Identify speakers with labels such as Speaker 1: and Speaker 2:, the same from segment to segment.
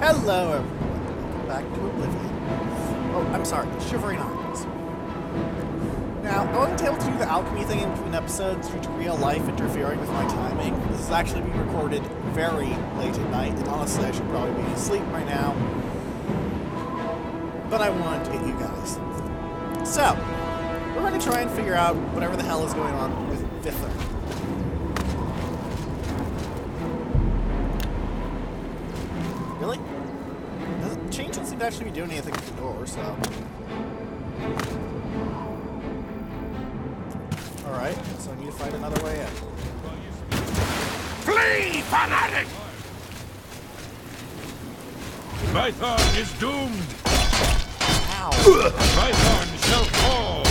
Speaker 1: Hello, everyone. Welcome back to Oblivion. Oh, I'm sorry, Shivering Isles. Now, I wasn't able to do the alchemy thing in between episodes due to real life interfering with my timing. This is actually being recorded very late at night, and honestly, I should probably be asleep by now. But I wanted to get you guys. So, we're going to try and figure out whatever the hell is going on with Vitharn. Really? Change doesn't seem to actually be doing anything with the door, so... Alright, so I need to find another way in.
Speaker 2: Flee, fanatic! Vitharn is doomed!
Speaker 1: Ow!
Speaker 2: Vitharn shall fall!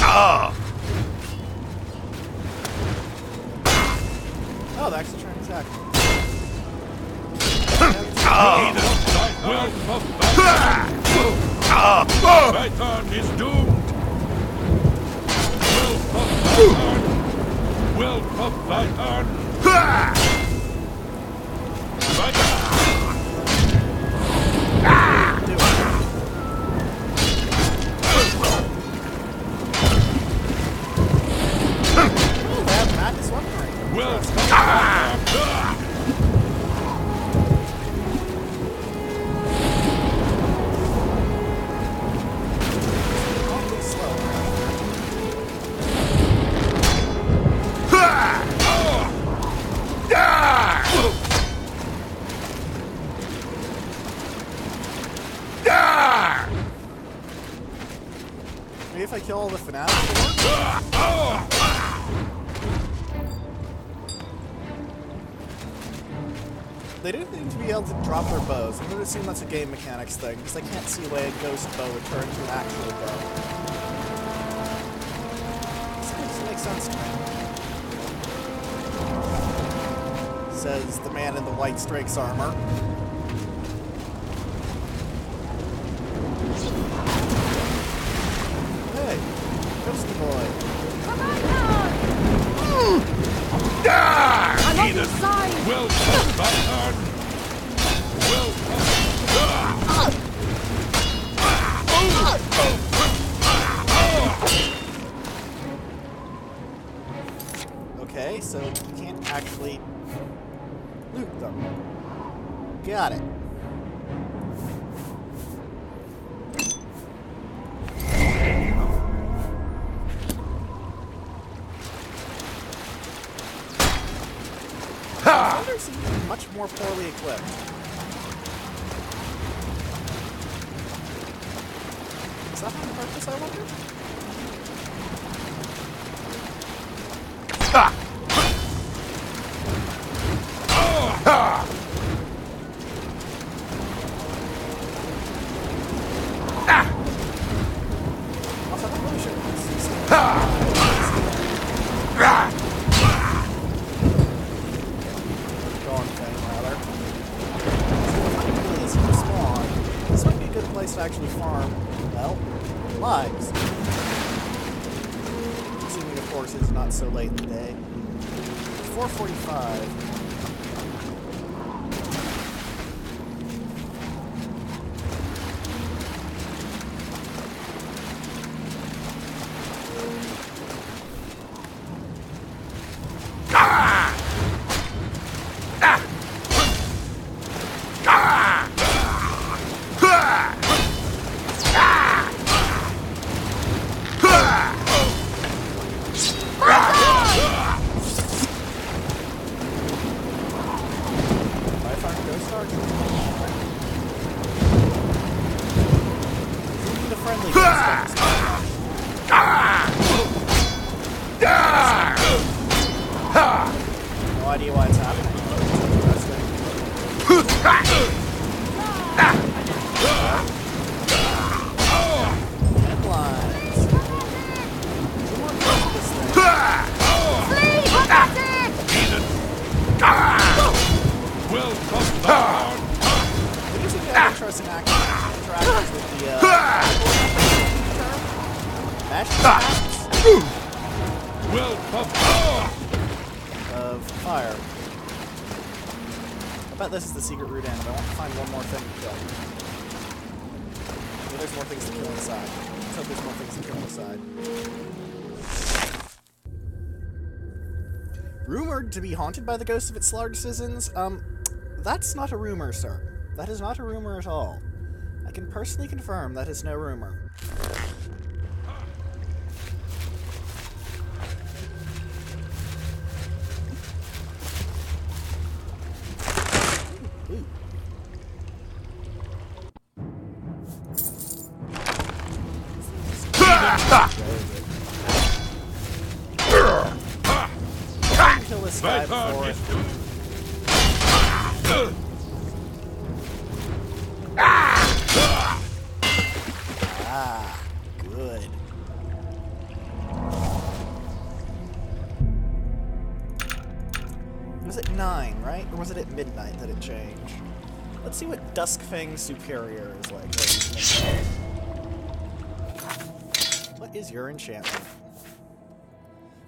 Speaker 1: Oh, they're actually trying to attack me.
Speaker 2: Will of Vitharn is doomed! Will of Vitharn!
Speaker 1: Maybe if I kill all the fanatics, they do seem to be able to drop their bows. I'm going to assume that's a game mechanics thing, because I can't see a way a ghost bow would turn into an actual bow. This seems to make sense to me. Says the man in the white Strake's armor. Hey, Ghosty boy.
Speaker 3: Come on now! I'm on your side!
Speaker 2: Will of Vitharn! Will
Speaker 1: Okay, so you can't actually loot them. Got it. Others seem to be much more poorly equipped. Is that on purpose, I wonder? Also, I'm really sure this might be a good place to actually farm, well, lives. Assuming, of course, it's not so late in the day. 4:45. No idea why it's happening. Headlines.
Speaker 3: Flee, fanatic!
Speaker 2: Will of Vitharn!
Speaker 1: We usually get interesting interactions with the mesh attacks
Speaker 2: Will of
Speaker 1: of fire. bet this is the secret route in, but I want to find one more thing to kill. Maybe there's more things to kill inside. Let's hope there's more things to kill inside. Rumored to be haunted by the ghosts of its slaughtered citizens? That's not a rumor, sir. That is not a rumor at all. I can personally confirm that is no rumor. Ooh. Kill this guy before it. Ah, good. It was at 9, right? Or was it at midnight that it changed? Let's see what Duskfang Superior is like. What is your enchantment?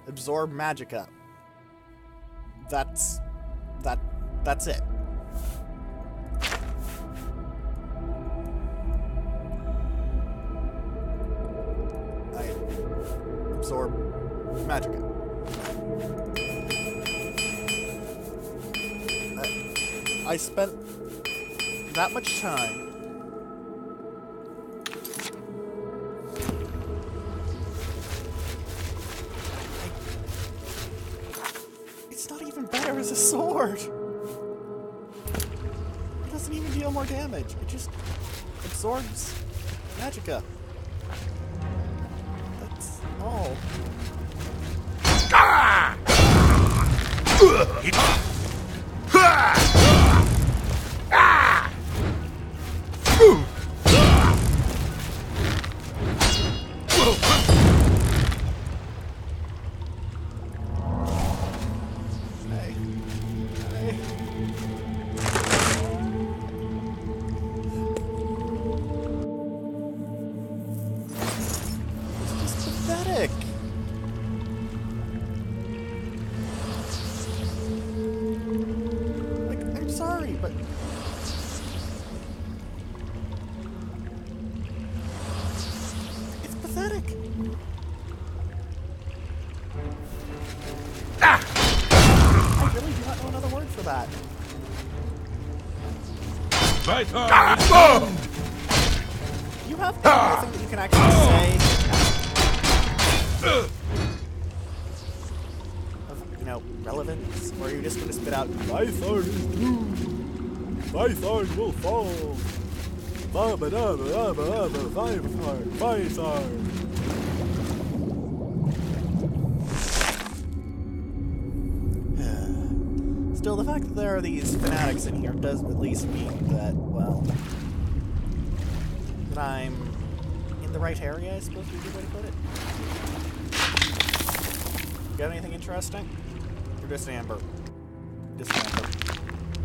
Speaker 1: Absorb Magicka. That's it. I absorb Magicka. I spent that much time it's not even better as a sword. It doesn't even deal more damage. It just absorbs Magicka. That's all. Pathetic. Like, I'm sorry, but it's pathetic. I really do not know another word for that.
Speaker 2: Vitharn is doomed!
Speaker 1: You have anything that you can actually say of, you know, relevance? Or are you just going to spit out, Vitharn is doomed! Vitharn will fall! Vitharn! Still, the fact that there are these fanatics in here does at least mean that, well, that I'm in the right area, I suppose would be a good way to put it. Got anything interesting? Or just amber? Just amber. I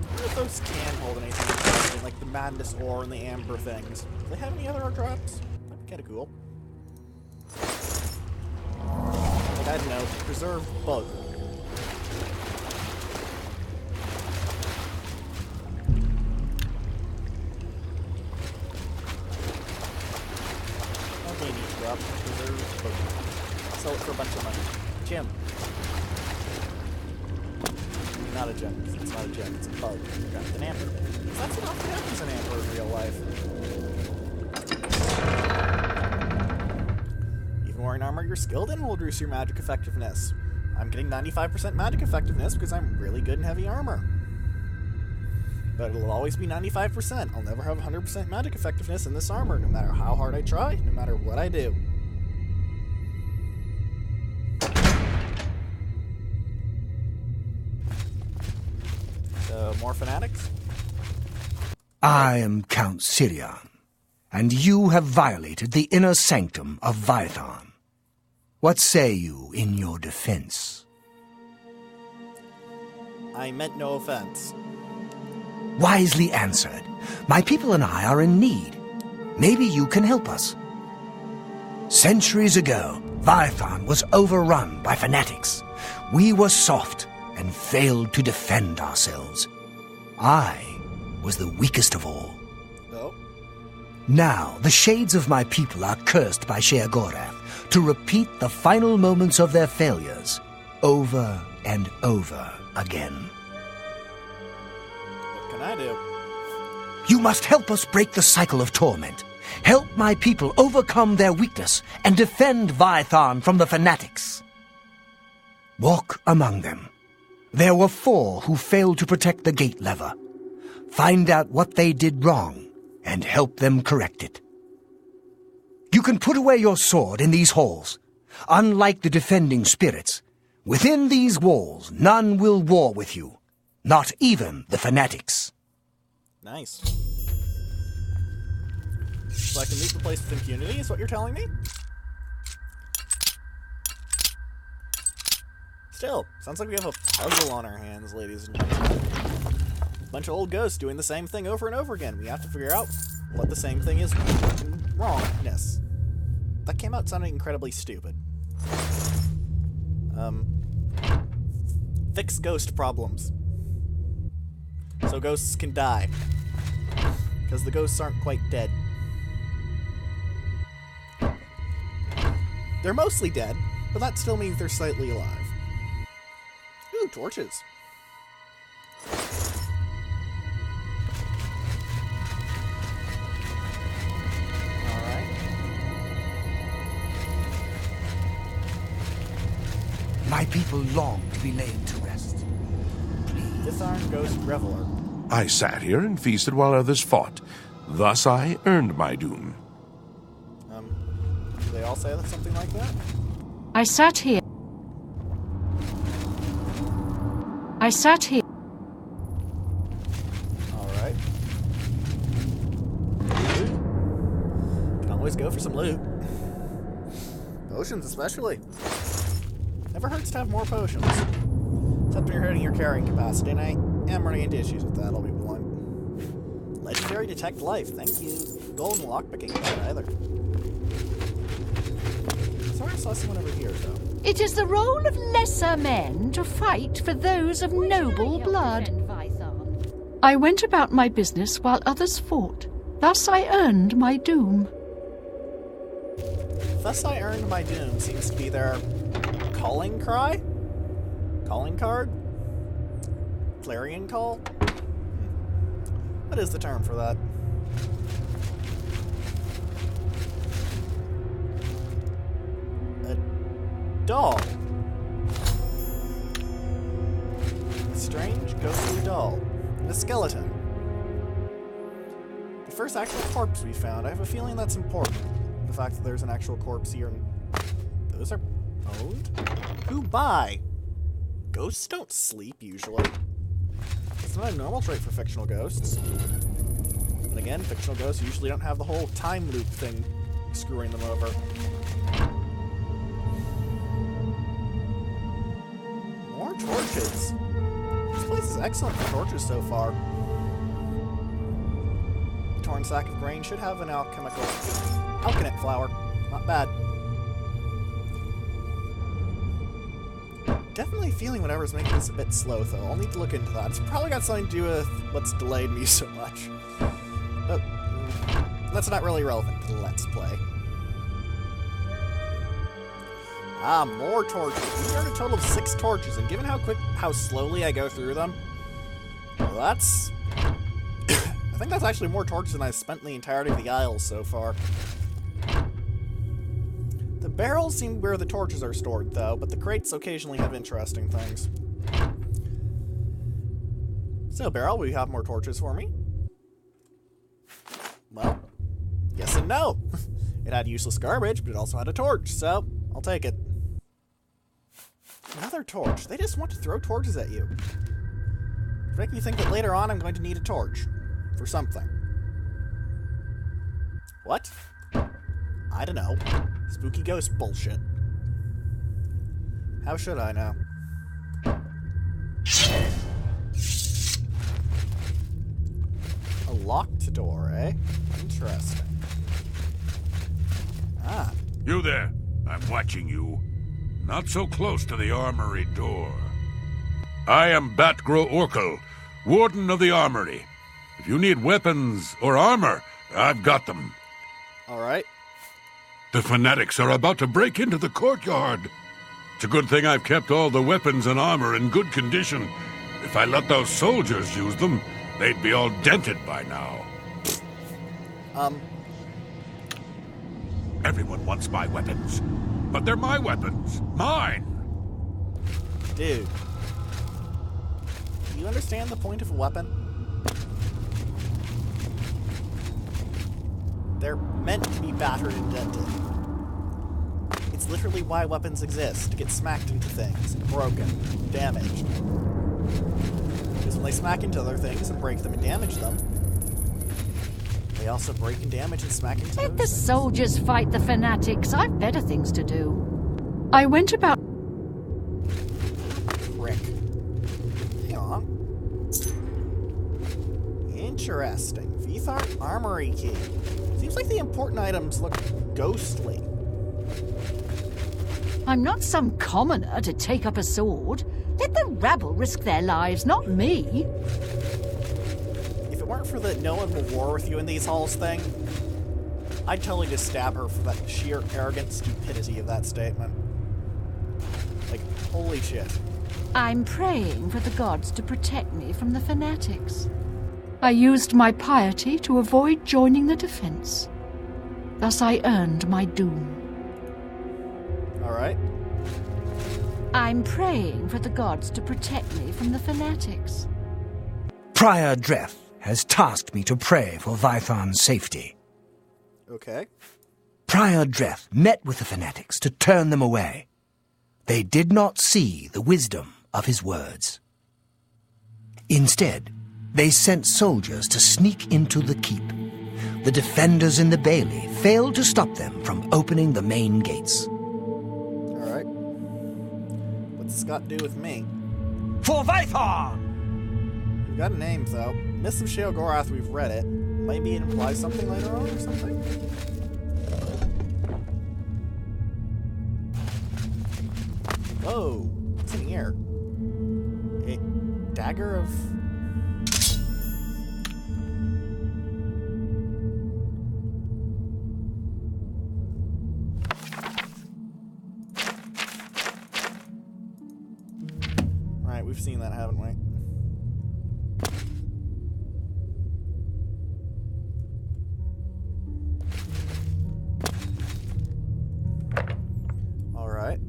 Speaker 1: wonder if those can hold anything interesting, like the madness ore and the amber things. Do they have any other drops? That'd be kinda cool. Like, I don't know, preserved bug. Sell it for a bunch of money. Gem. Not a gem. It's not a gem. It's a bug. Got an amber. That's enough to happen as an amber in real life. Even wearing armor you're skilled in will reduce your magic effectiveness. I'm getting 95% magic effectiveness because I'm really good in heavy armor. But it'll always be 95%. I'll never have 100% magic effectiveness in this armor, no matter how hard I try, no matter what I do. So, more fanatics?
Speaker 4: I am Count Sirion, and you have violated the inner sanctum of Vitharn. What say you in your defense?
Speaker 1: I meant no offense.
Speaker 4: Wisely answered. My people and I are in need. Maybe you can help us. Centuries ago, Vitharn was overrun by fanatics. We were soft and failed to defend ourselves. I was the weakest of all.
Speaker 1: Oh?
Speaker 4: Now, the shades of my people are cursed by Sheogorath to repeat the final moments of their failures over and over again.
Speaker 1: What can I do?
Speaker 4: You must help us break the cycle of torment. Help my people overcome their weakness and defend Vitharn from the fanatics. Walk among them. There were 4 who failed to protect the gate lever. Find out what they did wrong and help them correct it. You can put away your sword in these halls. Unlike the defending spirits, within these walls none will war with you, not even the fanatics.
Speaker 1: Nice. So I can leave the place with impunity, is what you're telling me? Still, sounds like we have a puzzle on our hands, ladies and gentlemen. A bunch of old ghosts doing the same thing over and over again. We have to figure out what the same thing is wrongness. That came out sounding incredibly stupid. Fix ghost problems. So ghosts can die. Because the ghosts aren't quite dead. They're mostly dead, but that still means they're slightly alive. Ooh, torches. Alright.
Speaker 4: My people long to be laid to rest.
Speaker 1: Vitharn Ghost Reveler.
Speaker 2: I sat here and feasted while others fought. Thus I earned my doom.
Speaker 1: Do they all say something like that?
Speaker 3: I sat here.
Speaker 1: Alright. Can always go for some loot. Potions, especially. Never hurts to have more potions. Except when you're hitting your carrying capacity, and I am running into issues with that, I'll be blunt. Legendary Detect Life, thank you. Golden lockpicking, not either. Sorry, I saw someone over here, though.
Speaker 3: It is the role of lesser men to fight for those of noble blood. I went about my business while others fought. Thus I earned my doom.
Speaker 1: Thus I earned my doom seems to be their calling cry? Calling card? Clarion call? What is the term for that? A doll. A strange, ghostly doll. And a skeleton. The first actual corpse we found. I have a feeling that's important. The fact that there's an actual corpse here. And those are owned? Who by? Ghosts don't sleep, usually. It's not a normal trait for fictional ghosts. And again, fictional ghosts usually don't have the whole time loop thing screwing them over. More torches. This place is excellent for torches so far. The torn sack of grain should have an alkanet flower. Not bad. Definitely feeling whatever's making this a bit slow, though. I'll need to look into that. It's probably got something to do with what's delayed me so much. But that's not really relevant to the Let's Play. Ah, more torches. We earned a total of 6 torches, and given how slowly I go through them, well, that's... I think that's actually more torches than I've spent in the entirety of the Isles so far. The barrels seem where the torches are stored, though, but the crates occasionally have interesting things. So, barrel, will you have more torches for me? Well, yes and no. It had useless garbage, but it also had a torch, so I'll take it. Another torch. They just want to throw torches at you. To make me think that later on I'm going to need a torch. For something. What? I don't know. Spooky ghost bullshit. How should I know? A locked door, eh? Interesting. Ah.
Speaker 2: You there. I'm watching you. Not so close to the armory door. I am Batgro Orkel,
Speaker 5: Warden of the Armory. If you need weapons or armor, I've got them.
Speaker 1: All right.
Speaker 5: The fanatics are about to break into the courtyard. It's a good thing I've kept all the weapons and armor in good condition. If I let those soldiers use them, they'd be all dented by now. Everyone wants my weapons. But they're my weapons. Mine!
Speaker 1: Dude. Do you understand the point of a weapon? They're meant to be battered and dented. It's literally why weapons exist, to get smacked into things, broken, damaged. Because when they smack into other things and break them and damage them, they also break and damage and smack into
Speaker 3: Let
Speaker 1: those
Speaker 3: the
Speaker 1: things.
Speaker 3: soldiers fight the fanatics. I've better things to do. I went about...
Speaker 1: Prick. Hang on. Interesting. Vitharn Armory Key. Seems like the important items look ghostly.
Speaker 3: I'm not some commoner to take up a sword. Let the rabble risk their lives, not me.
Speaker 1: If it weren't for the no one will war with you in these halls thing, I'd totally just stab her for that sheer arrogant stupidity of that statement. Like, holy shit.
Speaker 3: I'm praying for the gods to protect me from the fanatics. I used my piety to avoid joining the defense. Thus I earned my doom.
Speaker 1: Alright.
Speaker 3: I'm praying for the gods to protect me from the fanatics.
Speaker 4: Prior Dreth has tasked me to pray for Vitharn's safety.
Speaker 1: Okay.
Speaker 4: Prior Dreth met with the fanatics to turn them away. They did not see the wisdom of his words. Instead, they sent soldiers to sneak into the keep. The defenders in the bailey failed to stop them from opening the main gates.
Speaker 1: Alright. What's this got to do with me?
Speaker 4: For Vitharn!
Speaker 1: We've got a name, though. Mists of Sheogorath, we've read it. Maybe it implies something later on or something? Whoa! What's in here? A dagger of... Right, we've seen that, haven't we? Alright.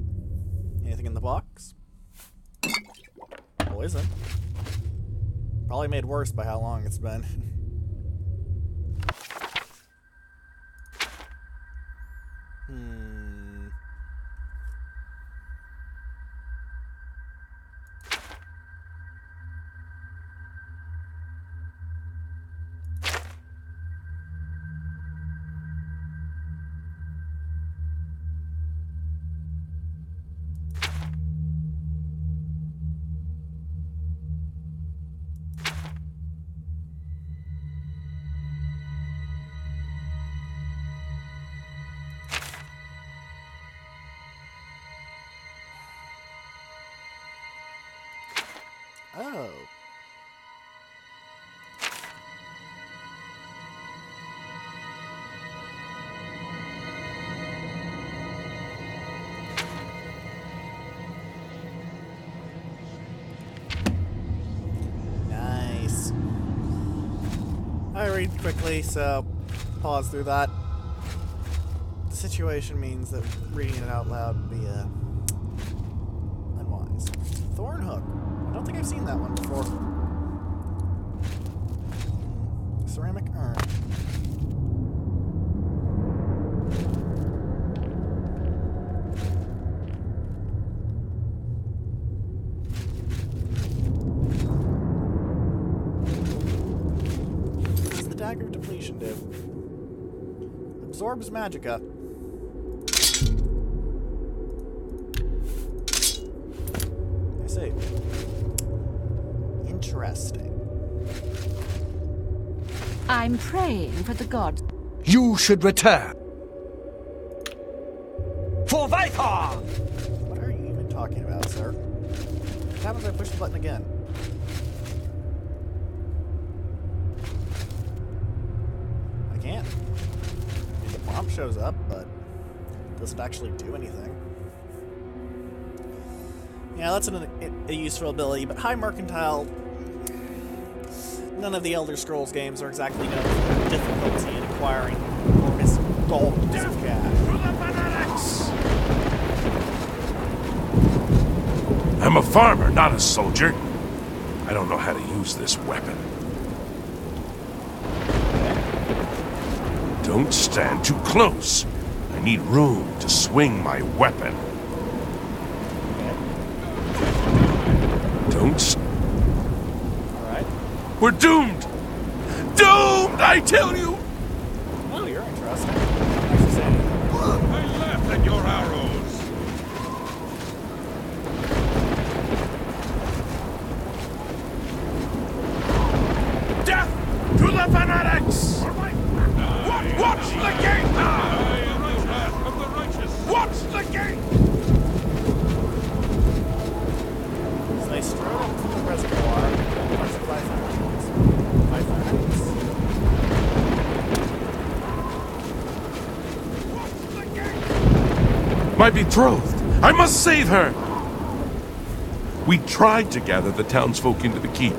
Speaker 1: Anything in the box? Poison. Probably made worse by how long it's been. Oh. Nice. I read quickly, so pause through that. The situation means that reading it out loud would be unwise. Thornhook. I don't think I've seen that one before. Ceramic urn. What does the dagger of depletion do? Absorbs magicka. I see. Interesting.
Speaker 3: I'm praying for the gods.
Speaker 4: You should return. For Vitharn!
Speaker 1: What are you even talking about, sir? What happens if I push the button again? Bomb shows up, but doesn't actually do anything. Yeah, that's a useful ability, but High Mercantile... None of the Elder Scrolls games are exactly known for their difficulty in acquiring enormous bulks of cash.
Speaker 2: I'm a farmer, not a soldier. I don't know how to use this weapon. Don't stand too close. I need room to swing my weapon. Don't...
Speaker 1: Alright.
Speaker 2: We're doomed! Doomed, I tell you!
Speaker 1: Oh, you're interesting. Actually say anything.
Speaker 5: I laugh at your arrows.
Speaker 2: Death to the fanatics! Watch the gate!
Speaker 5: I am the wrath of the righteous.
Speaker 2: Watch the gate!
Speaker 1: So they strode up to the reservoir. Watch the Vitharns.
Speaker 2: My betrothed! I must save her! We tried to gather the townsfolk into the keep,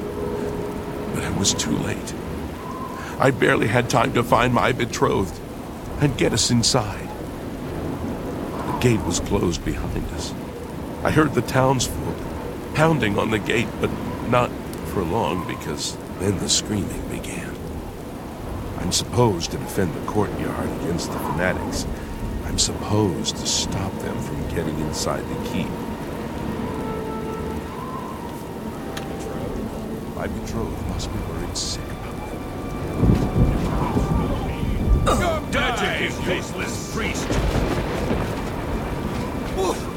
Speaker 2: but it was too late. I barely had time to find my betrothed and get us inside. The gate was closed behind us. I heard the townsfolk pounding on the gate, but not for long, because then the screaming began. I'm supposed to defend the courtyard against the fanatics. I'm supposed to stop them from getting inside the keep. My betrothed must be worried sick about them.
Speaker 5: Die, faceless priest!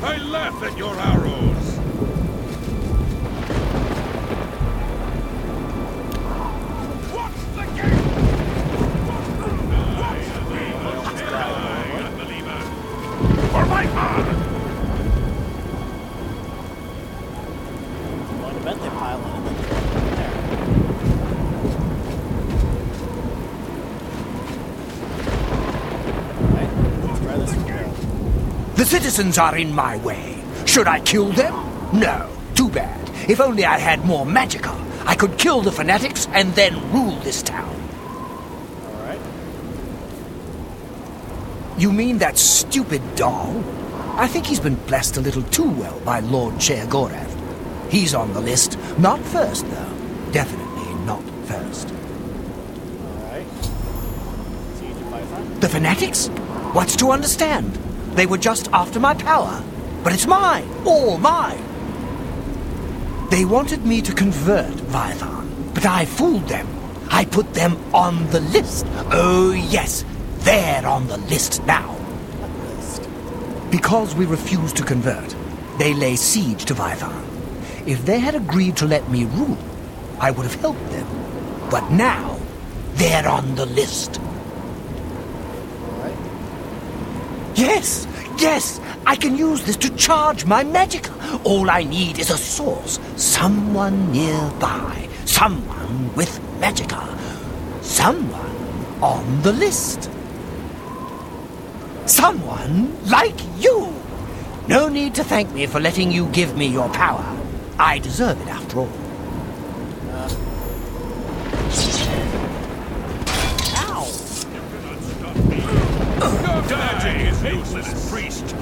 Speaker 5: I laugh at your arrows! Watch the gate! Unbeliever!
Speaker 2: For my father!
Speaker 1: Well, I bet they pile in and then throw it there. Alright, let's try this one.
Speaker 4: The citizens are in my way. Should I kill them? No. Too bad. If only I had more magicka, I could kill the fanatics and then rule this town.
Speaker 1: Alright.
Speaker 4: You mean that stupid doll? I think he's been blessed a little too well by Lord Sheogorath. He's on the list. Not first, though. Definitely not first.
Speaker 1: Alright. Siege of Vitharn.
Speaker 4: The fanatics? What's to understand? They were just after my power. But it's mine. All mine. They wanted me to convert Vitharn, but I fooled them. I put them on the list. Oh, yes. They're on the list now.
Speaker 1: What list?
Speaker 4: Because we refused to convert, they lay siege to Vitharn. If they had agreed to let me rule, I would have helped them. But now, they're on the list.
Speaker 1: Alright.
Speaker 4: Yes, yes, I can use this to charge my magic. All I need is a source. Someone nearby. Someone with magicka. Someone on the list. Someone like you. No need to thank me for letting you give me your power. I deserve it after all.
Speaker 1: Ow!
Speaker 5: Die, faceless priest!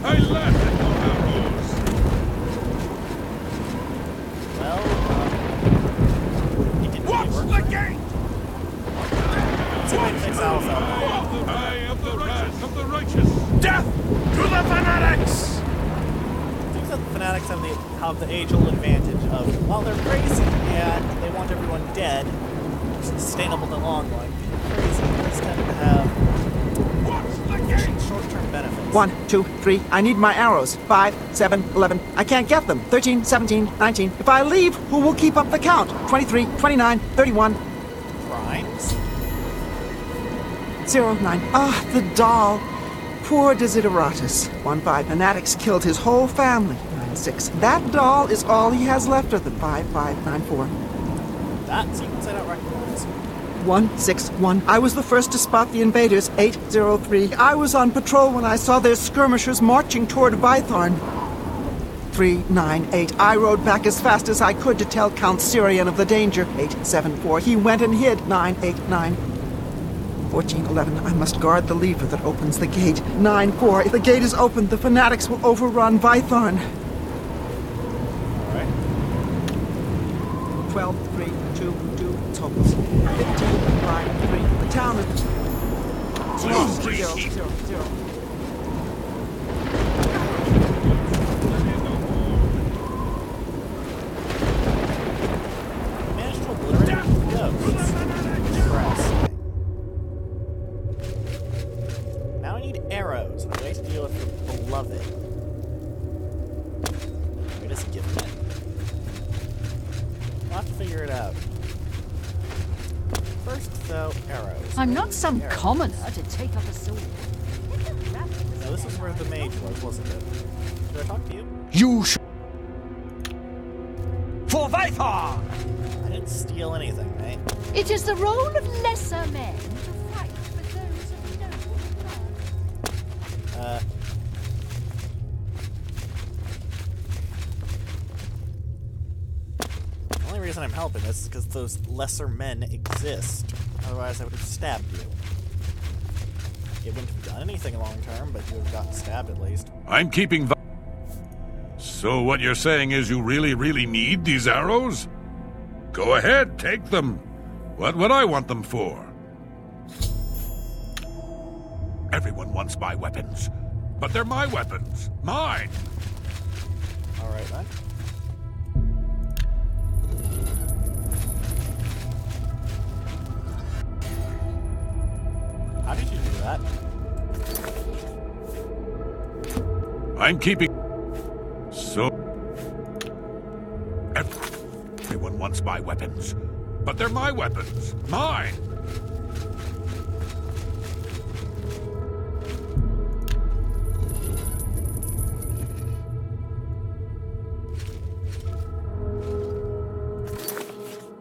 Speaker 5: I laugh at your arrows!
Speaker 1: Well, it didn't
Speaker 5: Watch
Speaker 1: really
Speaker 5: the
Speaker 1: work.
Speaker 5: gate!
Speaker 1: Let's see if I can fix Alpha.
Speaker 5: I am the wrath of the righteous!
Speaker 2: Death to the fanatics!
Speaker 1: I think that the fanatics have the age-old advantage of, while they're crazy and they want everyone dead, which is sustainable in the long run, crazy does tend to have short-term benefits.
Speaker 6: 1, 2, 3. I need my arrows. 5, 7, 11. I can't get them. 13, 17, 19. If I leave, who will keep up the count? 23, 29, 31.
Speaker 1: Crimes?
Speaker 6: 0, 9. Ah, the doll. Poor Desideratus. 1, 5. Fanatics killed his whole family. 9, 6. That doll is all he has left of them. 5, 5, 9, 4.
Speaker 1: That sequence I don't recognize.
Speaker 6: 161. I was the first to spot the invaders. 803. I was on patrol when I saw their skirmishers marching toward Vitharn. 398. I rode back as fast as I could to tell Count Syrian of the danger. 874. He went and hid. 989. 1411. I must guard the lever that opens the gate. 94. If the gate is opened, the fanatics will overrun Vitharn.
Speaker 1: All right.
Speaker 6: 12, 3, 2, 2. It's hopeless. 15, 5, 3. The town is 0, 0, 0.
Speaker 1: Managed to obliterate the ghosts. Interesting. Now I need arrows, and a way to deal with the beloved. Where does he give it? I'll have to figure it out. First, though, arrows.
Speaker 3: I'm not some
Speaker 1: Arrows.
Speaker 3: commoner to take up a sword.
Speaker 1: Now, this is where the mage was, wasn't it? Did I talk to you?
Speaker 4: You should. For Vitharn!
Speaker 1: I didn't steal anything, right?
Speaker 3: It is the role of lesser men to fight for those of noble blood.
Speaker 1: The only reason I'm helping this is because those lesser men exist. Otherwise, I would have stabbed you. You wouldn't have done anything long term, but you would have gotten stabbed at least.
Speaker 5: I'm keeping. So what you're saying is you really, really need these arrows? Go ahead, take them. What would I want them for? Everyone wants my weapons, but they're my weapons. Mine.
Speaker 1: All right, then. How did you do that?
Speaker 5: I'm keeping. So. Everyone wants my weapons, but they're my weapons. Mine.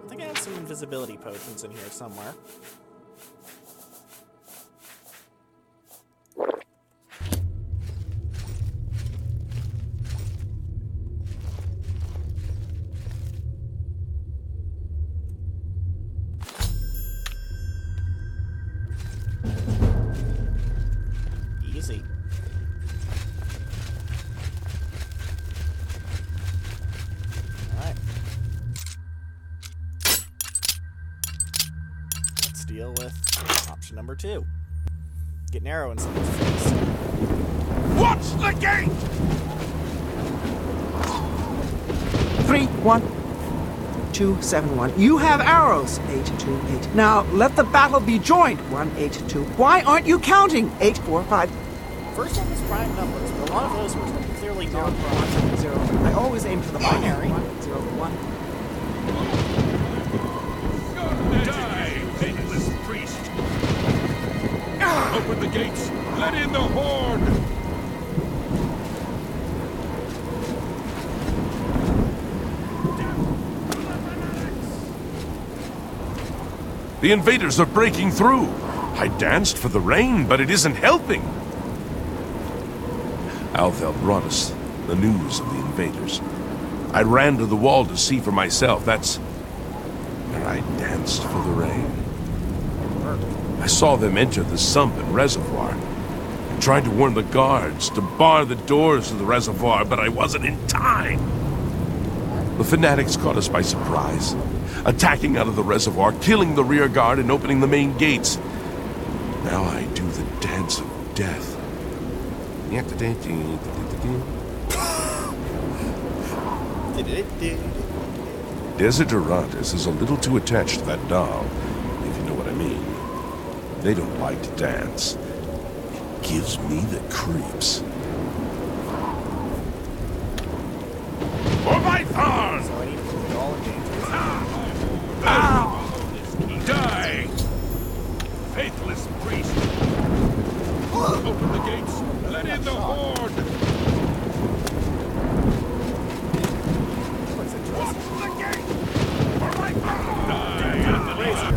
Speaker 1: I think I have some invisibility potions in here somewhere. Easy. Alright. Let's deal with option number 2. Get an arrow in someone's face.
Speaker 2: Watch the gate!
Speaker 6: 3, 1, 2, 7, 1. You have arrows. 8, 2, 8. Now let the battle be joined. 1, 8, 2. Why aren't you counting? 8, 4, 5.
Speaker 1: First one was prime numbers, but a lot of those were clearly non-prime.
Speaker 6: 0. I always aim for the binary. 1, 0, 1.
Speaker 5: Die, faithless priest! Open the gates! Let in the horde!
Speaker 2: The invaders are breaking through. I danced for the rain, but it isn't helping. Althel brought us the news of the invaders. I ran to the wall to see for myself. That's where I danced for the rain. I saw them enter the sump and reservoir. I tried to warn the guards to bar the doors of the reservoir, but I wasn't in time. The fanatics caught us by surprise, attacking out of the reservoir, killing the rear guard, and opening the main gates. Now I do the dance of death. Desideratus is a little too attached to that doll, if you know what I mean. They don't like to dance. It gives me the creeps. For Vitharn!
Speaker 1: So I need to put it all in danger.
Speaker 5: Die! Faithless priest! Open the gates! Let in the horde!
Speaker 1: What's it,
Speaker 2: Watch the gate! For Vitharn!
Speaker 5: Die!
Speaker 1: Razor.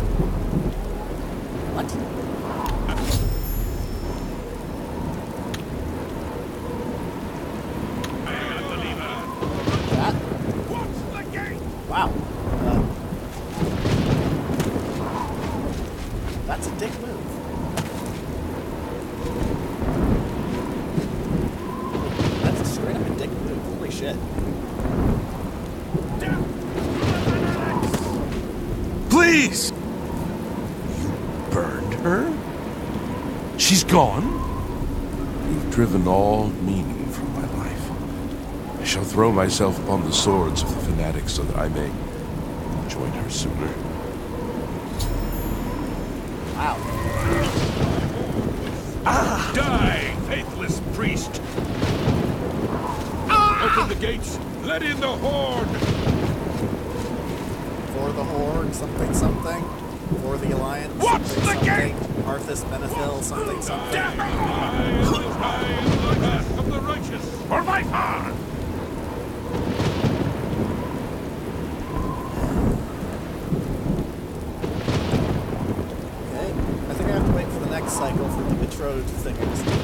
Speaker 1: That's a dick move. That's a straight up a dick move. Holy shit.
Speaker 2: Please! You burned her? She's gone? You've driven all meaning from my life. I shall throw myself upon the swords of the fanatics so that I may join her sooner.
Speaker 1: Wow.
Speaker 5: Die, faithless priest! Open the gates! Let in the horde!
Speaker 1: For the Horde, something, something. For the Alliance,
Speaker 5: Watch
Speaker 1: something,
Speaker 5: the
Speaker 1: something. Arthas Menethil, something, something.
Speaker 5: I in the path of the righteous!
Speaker 2: For Vitharn!
Speaker 1: Okay, I think I have to wait for the next cycle for the betrothed thing I just did.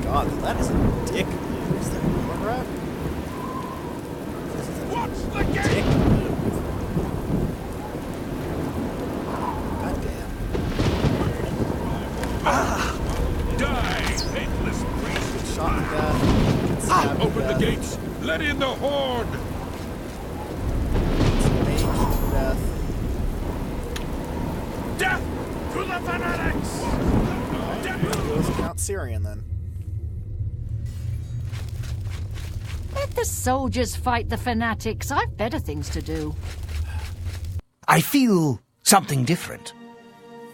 Speaker 1: God, that is a dick move. Is that a grab?
Speaker 5: Watch the
Speaker 1: Dick
Speaker 5: gate!
Speaker 1: move. God damn.
Speaker 5: Die, faithless priest!
Speaker 1: Shot to death. Stabbed to
Speaker 5: Open the
Speaker 1: death.
Speaker 5: gates! Let in the horde!
Speaker 1: Mage to death.
Speaker 5: Death to the fanatics!
Speaker 1: Here goes Count Syrian then.
Speaker 3: Let the soldiers fight the fanatics. I've better things to do.
Speaker 4: I feel something different.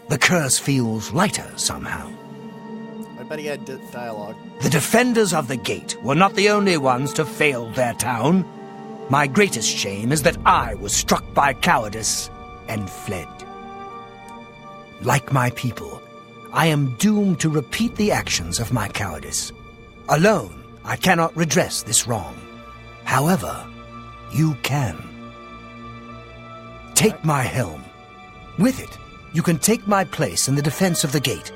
Speaker 4: The curse feels lighter somehow.
Speaker 1: I bet he had dialogue.
Speaker 4: The defenders of the gate were not the only ones to fail their town. My greatest shame is that I was struck by cowardice and fled. Like my people, I am doomed to repeat the actions of my cowardice. Alone, I cannot redress this wrong. However, you can. Take my helm. With it, you can take my place in the defense of the gate.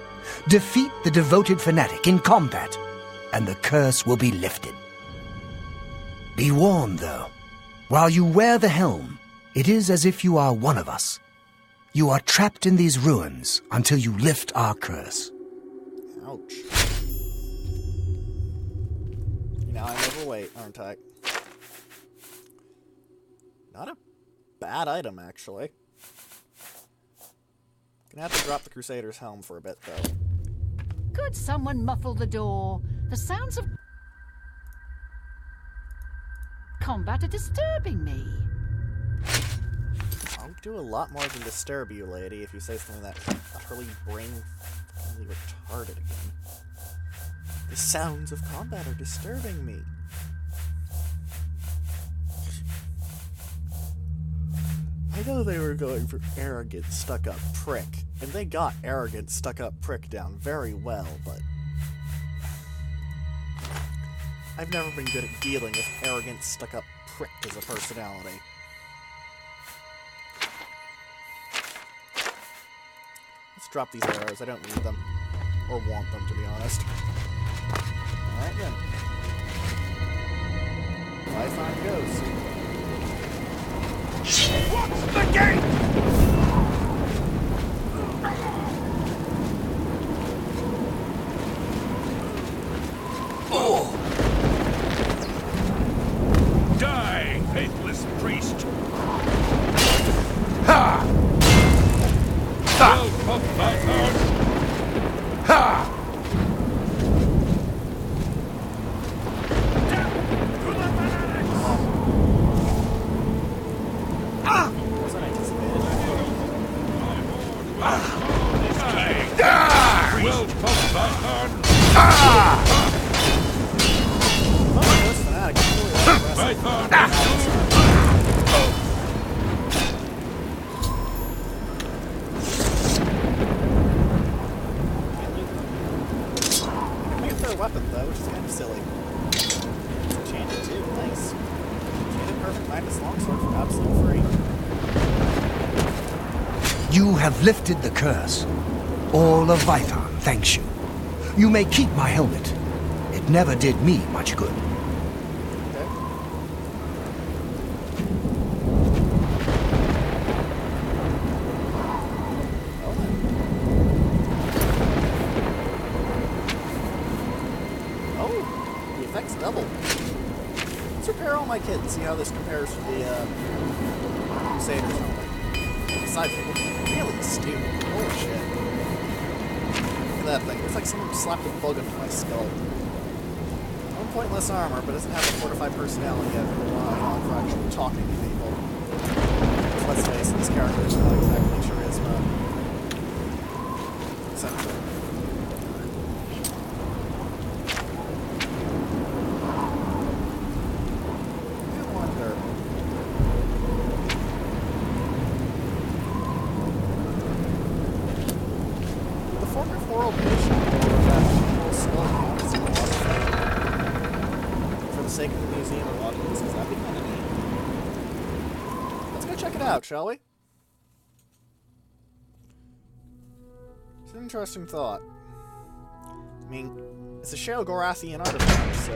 Speaker 4: Defeat the devoted fanatic in combat, and the curse will be lifted. Be warned, though. While you wear the helm, it is as if you are one of us. You are trapped in these ruins until you lift our curse.
Speaker 1: Ouch. Now I'm overweight, aren't I? Not a bad item, actually. Gonna have to drop the Crusader's helm for a bit, though.
Speaker 3: Could someone muffle the door? The sounds of combat are disturbing me.
Speaker 1: I'll do a lot more than disturb you, lady, if you say something that utterly brain-really retarded again. The sounds of combat are disturbing me. I know they were going for arrogant, stuck-up prick, and they got arrogant, stuck-up prick down very well, but I've never been good at dealing with arrogant, stuck-up prick as a personality. Let's drop these arrows. I don't need them. Or want them, to be honest. Alright then. Vitharn goes.
Speaker 5: Watch the gate! Die, faithless priest!
Speaker 2: Ha!
Speaker 5: Well fought, Vitharn!
Speaker 2: Ha!
Speaker 1: Wasn't anticipated.
Speaker 5: Well fought, Vitharn!
Speaker 1: Oh, those fanatics are really aggressive. I get their weapon, though, which is kind of silly. Enchanted, too. Nice. Enchanted Perfect Magnus Longsword for absolute free.
Speaker 4: You have lifted the curse. All of Vitharn thanks you. You may keep my helmet. It never did me much good.
Speaker 1: Okay. Well then. kit and see how this compares to the Crusaders. Aside from looking really stupid. Holy shit. Look at that thing. It's like someone slapped a bug into my skull. One pointless armor, but doesn't have a fortified personality yet to rely on for actually talking to people. Let's face it, this character is not exactly charisma. Essentially. Shall we? It's an interesting thought. I mean, it's a Shao Gorathian artifact, so...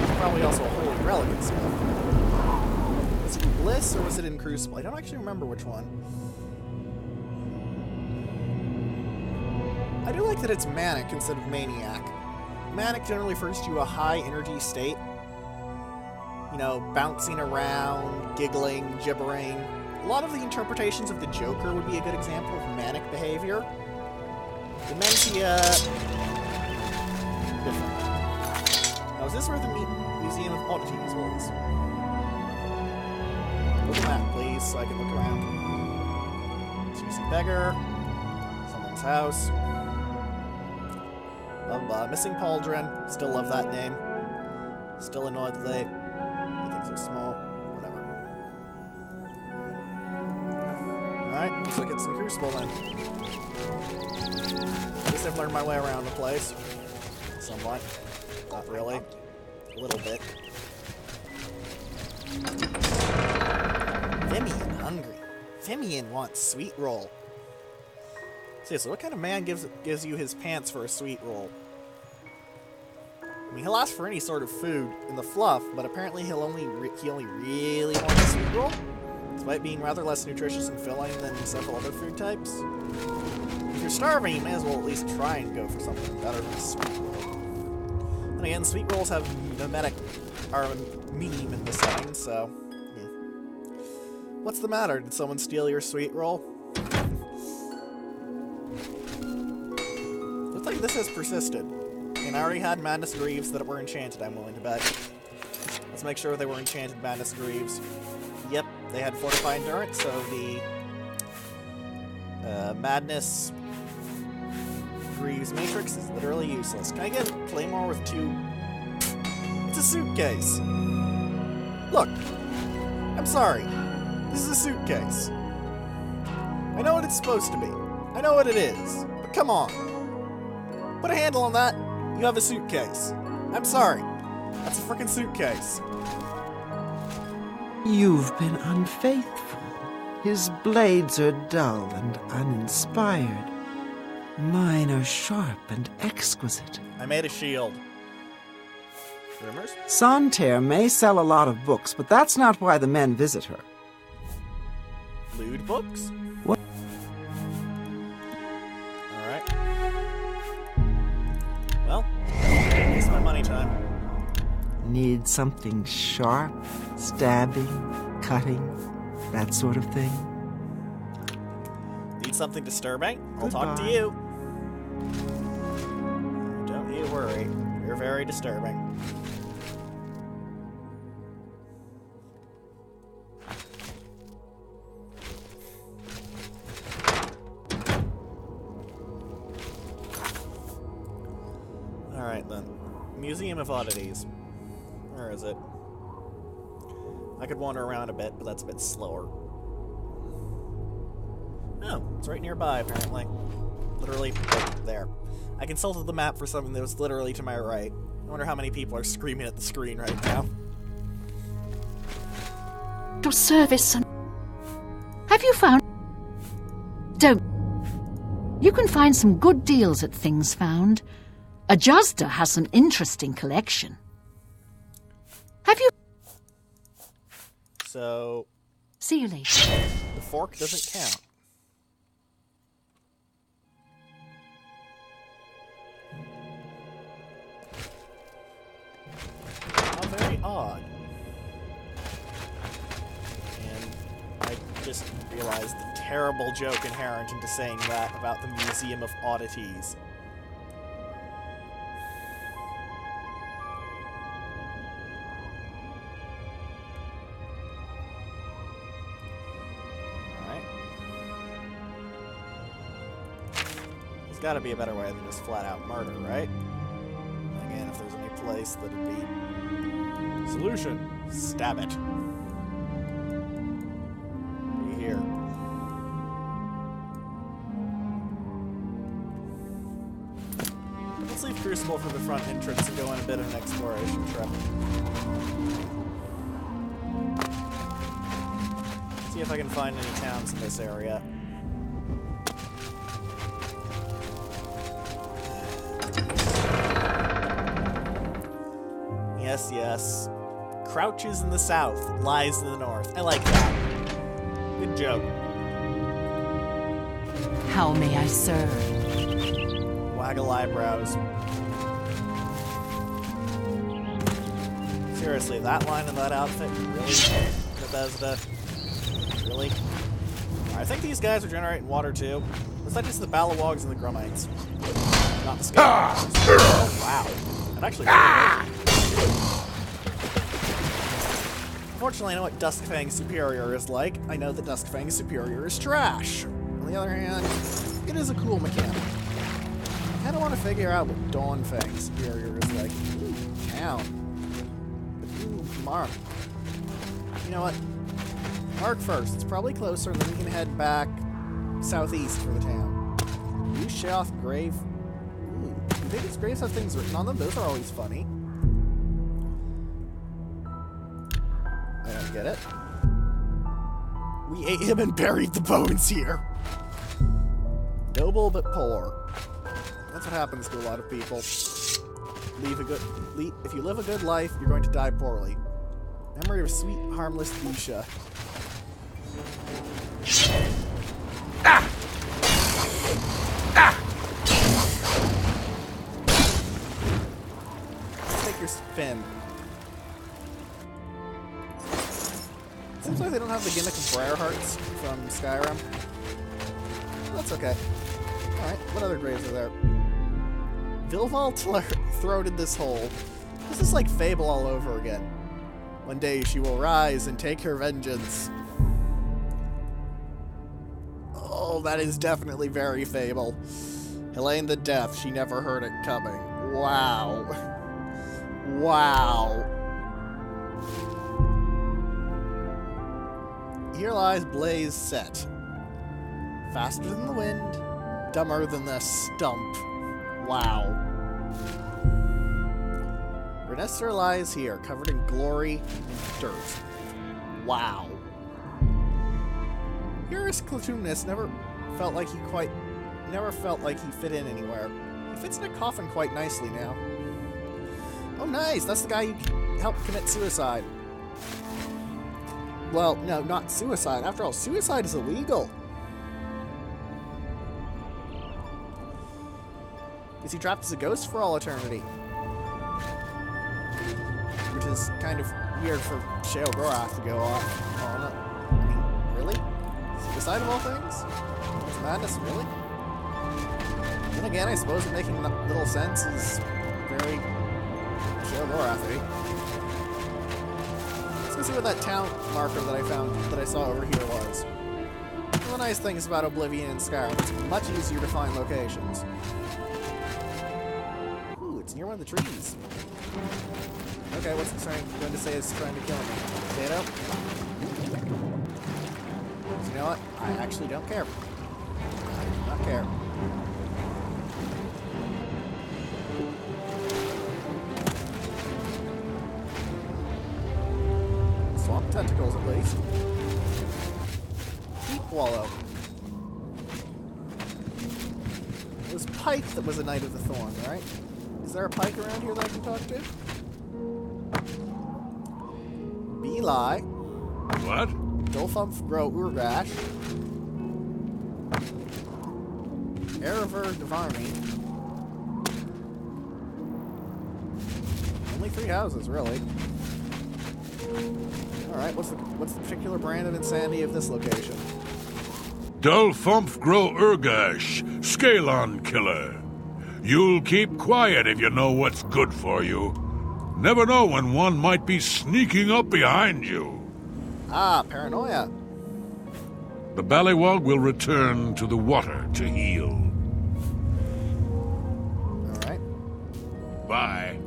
Speaker 1: It's probably also a holy relic and stuff. Was it in Bliss, or was it in Crucible? I don't actually remember which one. I do like that it's Manic instead of Maniac. Manic generally refers to a high-energy state. You know, bouncing around, giggling, gibbering. A lot of the interpretations of the Joker would be a good example of manic behavior. Dementia... different. Now, is this where the Museum of Oddities was? Look at that, please, so I can look around. Juicy Beggar. Someone's house. Missing Pauldron. Still love that name. Still annoyed that they... things are small. Whatever. Alright, looks like it's in Crucible then. At least I've learned my way around the place. Somewhat. Not really. A little bit. Vimian hungry. Vimian wants sweet roll. Seriously, what kind of man gives you his pants for a sweet roll? I mean, he'll ask for any sort of food in the fluff, but apparently he only really wants a sweet roll, despite being rather less nutritious and filling than several other food types. If you're starving, you may as well at least try and go for something better than a sweet roll. And again, sweet rolls are a meme in the setting, so... yeah. What's the matter? Did someone steal your sweet roll? Looks like this has persisted. And I already had Madness Greaves that were enchanted, I'm willing to bet. Let's make sure they were enchanted Madness Greaves. Yep, they had Fortify Endurance, so the Madness Greaves Matrix is literally useless. Can I get Claymore with 2? It's a suitcase! Look! I'm sorry. This is a suitcase. I know what it's supposed to be. I know what it is. But come on. Put a handle on that. You have a suitcase. I'm sorry. That's a frickin' suitcase.
Speaker 6: You've been unfaithful. His blades are dull and uninspired. Mine are sharp and exquisite.
Speaker 1: I made a shield. Rumors?
Speaker 6: Santerre may sell a lot of books, but that's not why the men visit her.
Speaker 1: Lewd books?
Speaker 6: What?
Speaker 1: Alright. Well, it's my money time.
Speaker 6: Need something sharp, stabbing, cutting, that sort of thing?
Speaker 1: Need something disturbing? I'll talk to
Speaker 6: Goodbye.
Speaker 1: you. Don't you worry. You're very disturbing. Alright then. Museum of Oddities. Where is it? I could wander around a bit, but that's a bit slower. Oh, it's right nearby, apparently. Literally, right there. I consulted the map for something that was literally to my right. I wonder how many people are screaming at the screen right now.
Speaker 3: Your service, son. Have you found... Don't. You can find some good deals at Things Found. A Jester has some interesting collection. Have you...
Speaker 1: So...
Speaker 3: See you later.
Speaker 1: the fork doesn't count. odd. And I just realized the terrible joke inherent into saying that about the Museum of Oddities. There's gotta be a better way than just flat-out murder, right? Again, if there's any place that'd be... Solution. Stab it. Be here. Let's leave Crucible for the front entrance and go on a bit of an exploration trip. See if I can find any towns in this area. Yes, yes. Crouches in the south, lies in the north. I like that. Good joke.
Speaker 3: How may I serve?
Speaker 1: Waggle eyebrows. Seriously, that line and that outfit, really? Bethesda? Really? I think these guys are generating water too. Is that just the Balawogs and the Grummites? Not the Skeletons. Oh, wow. That actually really Unfortunately, I know what Duskfang's Superior is like. I know that Duskfang's Superior is trash. On the other hand, it is a cool mechanic. I kind of want to figure out what Dawnfang's Superior is like. Ooh, town. Ooh, Mark. You know what? Mark first. It's probably closer, and then we can head back southeast for the town. New Sheoth Grave. Ooh, do these graves have things written on them? Those are always funny. I don't get it. We ate him and buried the bones here. Noble but poor. That's what happens to a lot of people. If you live a good life, you're going to die poorly. Memory of sweet, harmless Lucia.
Speaker 2: Ah! Ah!
Speaker 1: Let's take your spin. Seems like they don't have the gimmick of Briar Hearts from Skyrim. That's okay. Alright, what other graves are there? Vilval throated this hole. This is like Fable all over again. One day she will rise and take her vengeance. Oh, that is definitely very Fable. Helene the Death, she never heard it coming. Wow. Wow. Here lies Blaze Set. Faster than the wind, dumber than the stump. Wow. Renester lies here, covered in glory and dirt. Wow. Eurus Clatumnus never felt like he fit in anywhere. He fits in a coffin quite nicely now. Oh nice, that's the guy who helped commit suicide. Well, no, not suicide. After all, suicide is illegal. Is he trapped as a ghost for all eternity? Which is kind of weird for Sheogorath to go off on it. I mean, really? Suicide of all things? It's madness, really? Then again, I suppose it making little sense is very Sheogorath-y. Let's go see what that town marker that I saw over here was. One of the nice things about Oblivion and Skyrim, it's much easier to find locations. Ooh, it's near one of the trees. Okay, what's it going to say it's trying to kill me? Potato? So you know what? I actually don't care. I do not care. Swamp tentacles, at least. Deep Wallow. It was Pike that was a Knight of the Thorn, right? Is there a Pike around here that I can talk to? Beli.
Speaker 5: What?
Speaker 1: Dolfumf Grow Urgash. Erever Devarni. Only 3 houses, really. Alright, what's the particular brand of insanity of this location?
Speaker 5: Dulfumf Gro Urgash, Scalon Killer. You'll keep quiet if you know what's good for you. Never know when one might be sneaking up behind you.
Speaker 1: Ah, paranoia.
Speaker 5: The Ballywog will return to the water to heal.
Speaker 1: Alright.
Speaker 5: Bye.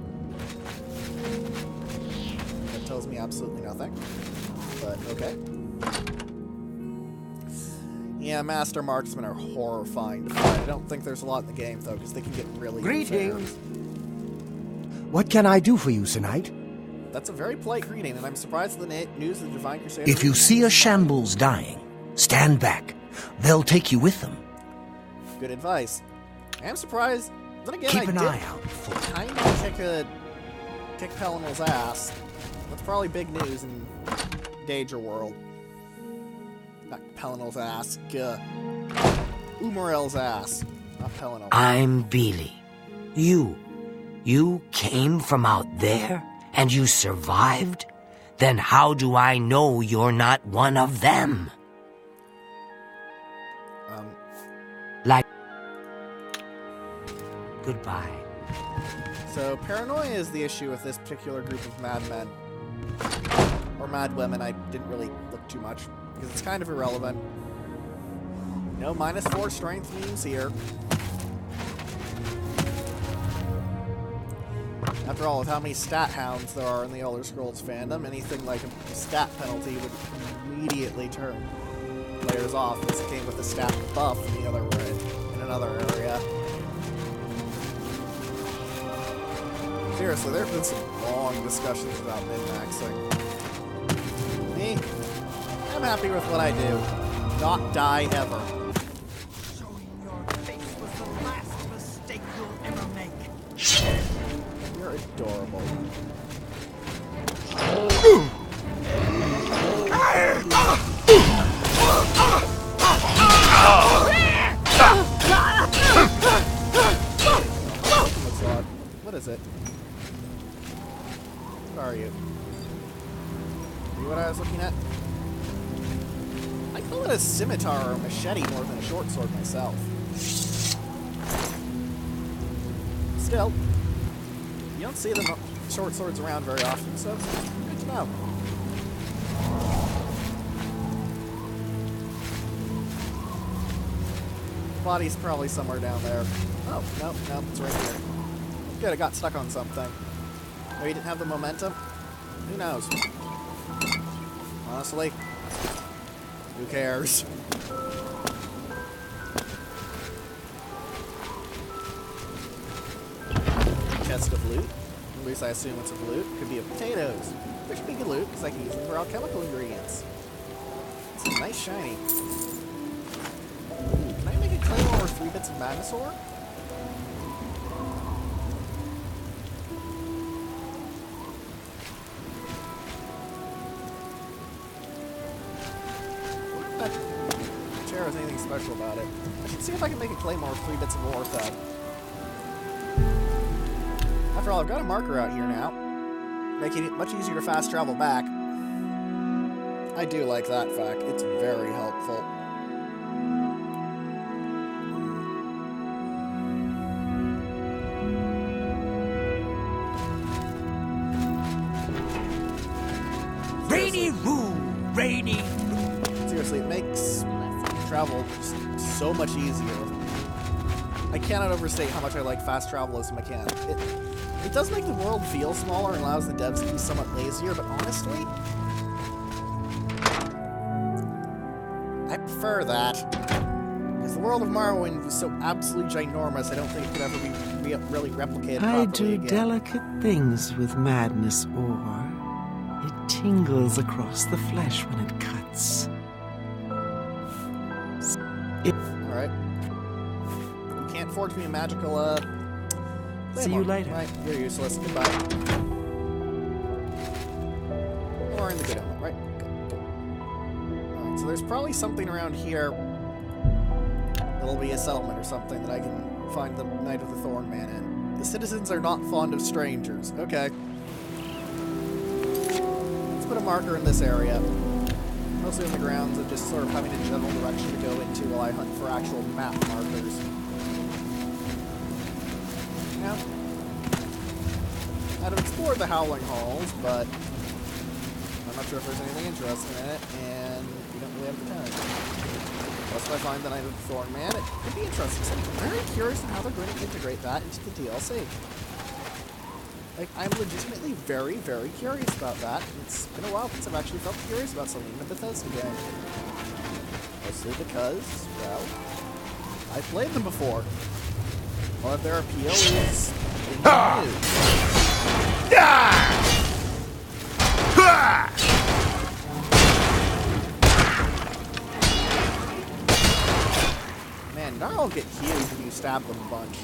Speaker 1: That tells me absolutely nothing. But, okay. Yeah, Master Marksmen are horrifying to fight. I don't think there's a lot in the game, though, because they can get really
Speaker 4: Greetings.
Speaker 1: unfair.
Speaker 4: What can I do for you, Sir Knight?
Speaker 1: That's a very polite greeting, and I'm surprised at the news of the Divine Crusader.
Speaker 4: If you see a shambles dying, stand back. They'll take you with them.
Speaker 1: Good advice. I'm surprised. Then again,
Speaker 4: Keep
Speaker 1: I
Speaker 4: an
Speaker 1: did
Speaker 4: eye out for
Speaker 1: kind of kick Pelinal's ass. That's probably big news in Danger World. Not Pelinal's ass. Umarel's ass. Not Pelinal.
Speaker 7: I'm Beely. You came from out there, and you survived? Then how do I know you're not one of them? Like... Goodbye.
Speaker 1: So, paranoia is the issue with this particular group of madmen. Or madwomen, I didn't really look too much, because it's kind of irrelevant. No -4 strength means here. After all, with how many stat hounds there are in the Elder Scrolls fandom, anything like a stat penalty would immediately turn players off. This came with a stat buff in another area. Seriously, there have been some long discussions about min-maxing. Me, I'm happy with what I do. Not die ever.
Speaker 6: Showing your face was the last mistake you'll ever make.
Speaker 1: You're adorable. What is it? What are you? Are you what I was looking at? I call it a scimitar or a machete more than a short sword myself. Still, you don't see them short swords around very often, so good to know. Body's probably somewhere down there. Oh, no, it's right here. Good, I got stuck on something. Oh, you didn't have the momentum? Who knows? Honestly, who cares? Chest of loot. At least I assume it's of loot. Could be of potatoes. Which would be good loot, because I can use them for alchemical ingredients. It's a nice shiny. Ooh, can I make a claymore with 3 bits of madness ore? There's anything special about it. I should see if I can make a claymore with 3 bits of ore though. After all, I've got a marker out here now, making it much easier to fast travel back. I do like that fact. It's very helpful.
Speaker 4: Rainy.
Speaker 1: Seriously, it makes travel just so much easier. I cannot overstate how much I like fast travel as a mechanic. It does make the world feel smaller and allows the devs to be somewhat lazier, but honestly, I prefer that. Because the world of Morrowind was so absolutely ginormous, I don't think it could ever be really replicated properly
Speaker 6: I do
Speaker 1: again.
Speaker 6: delicate things with madness ore. It tingles across the flesh when it cuts.
Speaker 1: Alright. You can't forge me a magical,
Speaker 6: See you later.
Speaker 1: Right, you're useless. Goodbye. Or in the good element, right? Good. Alright, so there's probably something around here that'll be a settlement or something that I can find the Knight of the Thorn Man in. The citizens are not fond of strangers. Okay. Let's put a marker in this area. Mostly on the grounds of just sort of having a general direction to go into while I hunt for actual map markers. Now, I'd have explored the Howling Halls, but I'm not sure if there's anything interesting in it, and we don't really have the time. Plus, if I find the Knight of the Thorn Man, it could be interesting. So I'm very curious on how they're going to integrate that into the DLC. Like, I'm legitimately very, very curious about that. It's been a while since I've actually felt curious about something in a Bethesda game. Mostly because, well, I've played them before. All of their appeal is in the news. Man, Gnarl get huge when you stab them a bunch.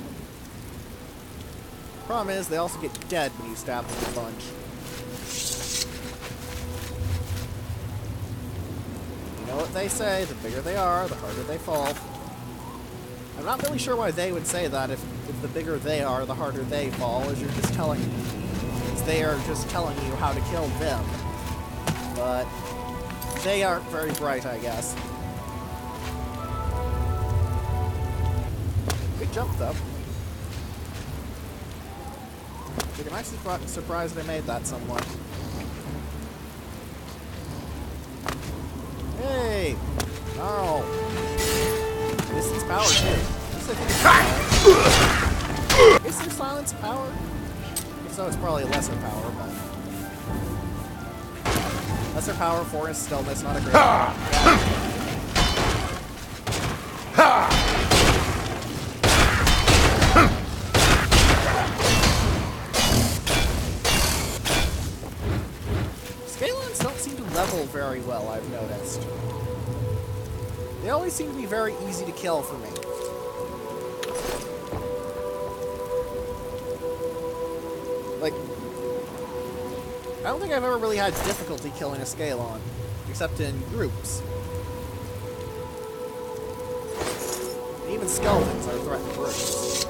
Speaker 1: Problem is, they also get dead when you stab them a bunch. You know what they say, the bigger they are, the harder they fall. I'm not really sure why they would say that if the bigger they are, the harder they fall, as you're just telling me. They are just telling you how to kill them. But they aren't very bright, I guess. Good jump, though. I'm actually surprised I made that somewhat. Hey! Gnarl! Distance power, too. Is there silence power? If so, it's probably lesser power, but... Lesser power, forest stillness, not a great power. Scalons don't seem to level very well, I've noticed. They always seem to be very easy to kill for me. Like, I don't think I've ever really had difficulty killing a Scalon, except in groups. Even skeletons are threatened groups.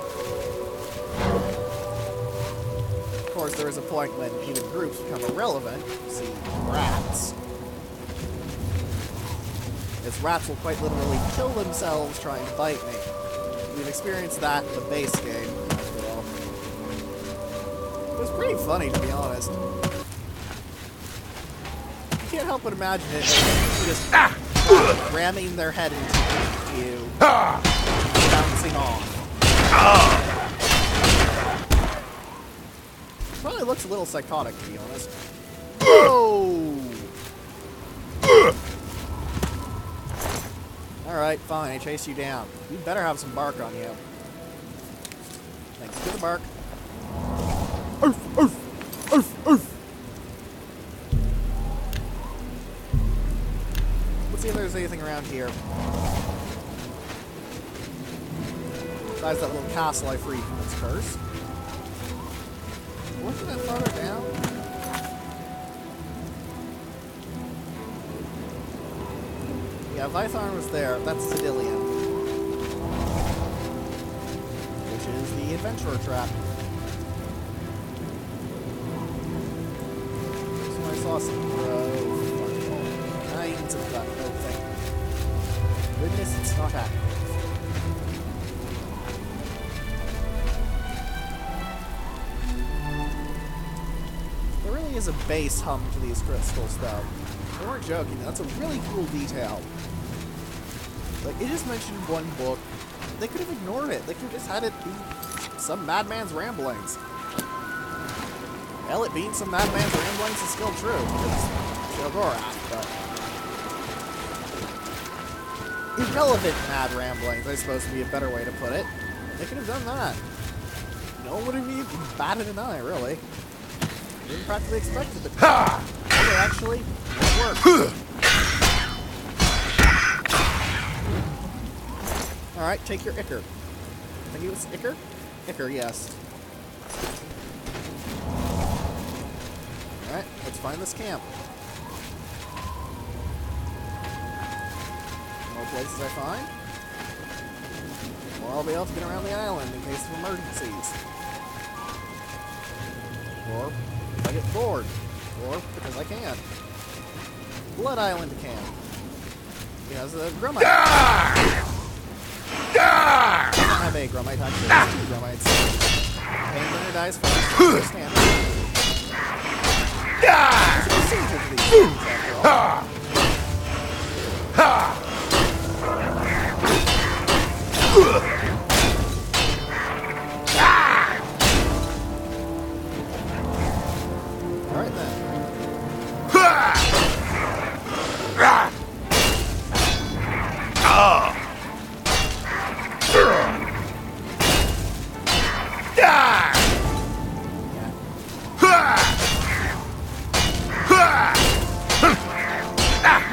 Speaker 1: Of course, there is a point when even groups become irrelevant. See, rats. As rats will quite literally kill themselves trying to bite me. We've experienced that in the base game, after all. It was pretty funny, to be honest. You can't help but imagine it just ramming their head into you, bouncing off. Probably looks a little psychotic, to be honest. Whoa! Alright, fine, I chase you down. You better have some bark on you. Thanks for the bark. Oof, oof, oof, oof. Let's see if there's anything around here. Besides that little castle I freed from its curse. Wasn't that farther down? Yeah, Vitharn was there. That's Cedillion. Which is the adventurer trap. So I saw some kinds of that whole thing. Goodness, it's not happening. There really is a bass hum to these crystals, though. They weren't joking. That's a really cool detail. Like, it is mentioned in one book. They could have ignored it. They could have just had it be some madman's ramblings. Hell, it being some madman's ramblings is still true, because Shogorath, but... irrelevant mad ramblings, I suppose, would be a better way to put it. They could have done that. No one would have even batted an eye, really. Didn't practically expect it, but it actually worked. Alright, take your Ichor. I think it was Ichor? Ichor, yes. Alright, let's find this camp. More places I find. More I'll be able to get around the island in case of emergencies. Or if I get bored. Or because I can. Blood Island camp. He has a Grumite. I don't have a Grumite, actually. There's 2 Grumites. Painburner dies first. Standard. There's a procedure to these things, after all. Alright then.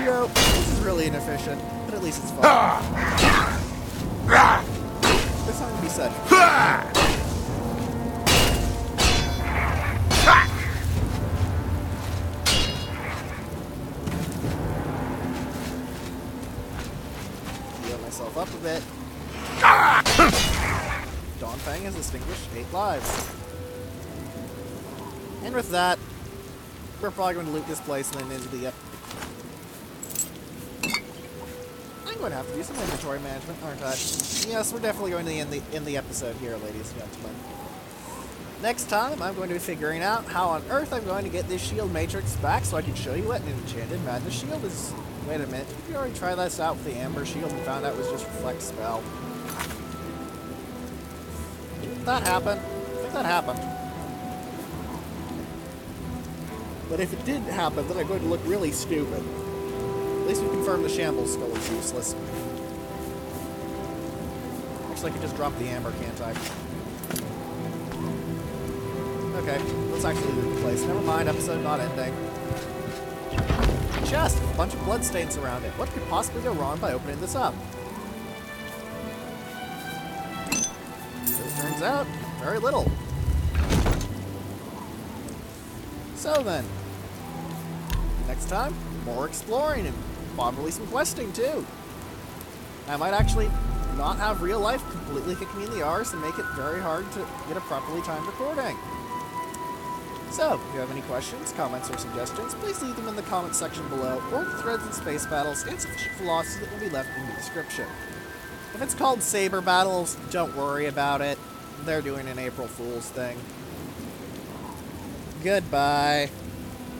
Speaker 1: Yo, this is really inefficient, but at least it's fun. There's something to be said. Heal myself up a bit. Dawnfang has extinguished 8 lives. And with that, we're probably going to loot this place and then into the I'm going to have to do some inventory management, aren't I? Yes, we're definitely going to end the episode here, ladies and gentlemen. Next time, I'm going to be figuring out how on earth I'm going to get this shield matrix back so I can show you what an enchanted madness shield is. Wait a minute, did you already try this out with the amber shield and found out it was just reflect spell? Did that happen? I think that happened. But if it did happen, then I'm going to look really stupid. At least we confirmed the Shambles skull is useless. Actually, I could just drop the amber, can't I? Okay, let's actually loot the place. Never mind, episode not ending. Chest! A bunch of bloodstains around it. What could possibly go wrong by opening this up? So it turns out, very little. So then, next time, more exploring and probably some questing too. I might actually not have real life completely kick me in the arse and make it very hard to get a properly timed recording. So, if you have any questions, comments, or suggestions, please leave them in the comments section below, or the threads and space battles and sufficient philosophy that will be left in the description. If it's called Saber Battles, don't worry about it. They're doing an April Fool's thing. Goodbye.